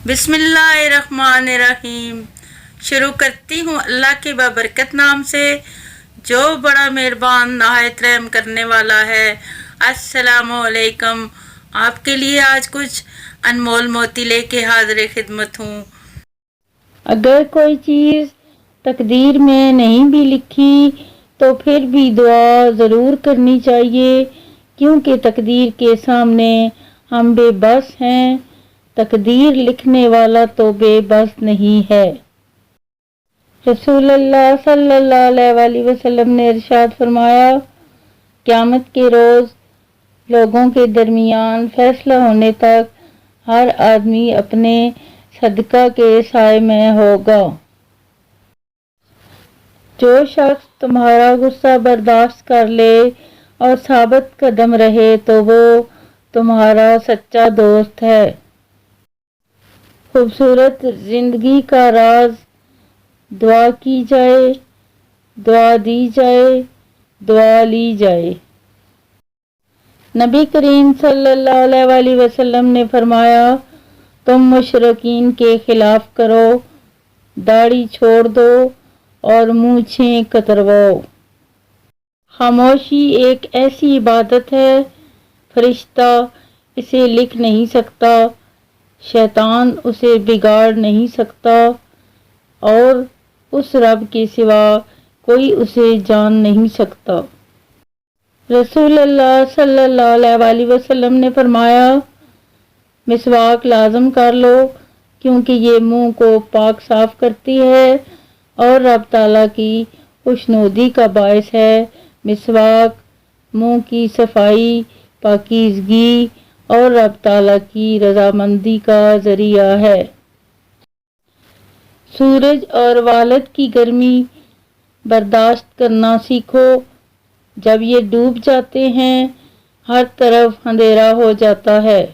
بسم اللہ الرحمن الرحیم۔ شروع کرتی ہوں اللہ کے بابرکت نام سے جو بڑا مہربان نہایت رحم کرنے والا ہے۔ السلام علیکم۔ آپ کے لیے آج کچھ انمول موتی لے کے حاضر خدمت ہوں۔ اگر کوئی چیز تقدیر میں نہیں بھی لکھی تو پھر بھی دعا ضرور کرنی چاہیے، کیونکہ تقدیر کے سامنے ہم بے بس ہیں۔ تقدیر لکھنے والا تو بے بس نہیں ہے۔ رسول اللہ صلی اللہ علیہ وسلم نے ارشاد فرمایا، قیامت کے روز لوگوں کے درمیان فیصلہ ہونے تک ہر آدمی اپنے صدقہ کے سائے میں ہوگا۔ جو شخص تمہارا غصہ برداشت کر لے اور ثابت قدم رہے تو وہ تمہارا سچا دوست ہے۔ خوبصورت زندگی کا راز دعا کی جائے، دعا دی جائے، دعا لی جائے۔ نبی کریم صلی اللہ علیہ وسلم نے فرمایا، تم مشرکین کے خلاف کرو، داڑھی چھوڑ دو اور مونچھیں کترواؤ۔ خاموشی ایک ایسی عبادت ہے، فرشتہ اسے لکھ نہیں سکتا، شیطان اسے بگاڑ نہیں سکتا، اور اس رب کے سوا کوئی اسے جان نہیں سکتا۔ رسول اللہ صلی اللہ علیہ وسلم نے فرمایا، مسواک لازم کر لو، کیونکہ یہ منہ کو پاک صاف کرتی ہے اور رب تعالیٰ کی خوشنودی کا باعث ہے۔ مسواک منہ کی صفائی، پاکیزگی اور رب تعالیٰ کی رضامندی کا ذریعہ ہے۔ سورج اور والد کی گرمی برداشت کرنا سیکھو۔ جب یہ ڈوب جاتے ہیں ہر طرف اندھیرا ہو جاتا ہے۔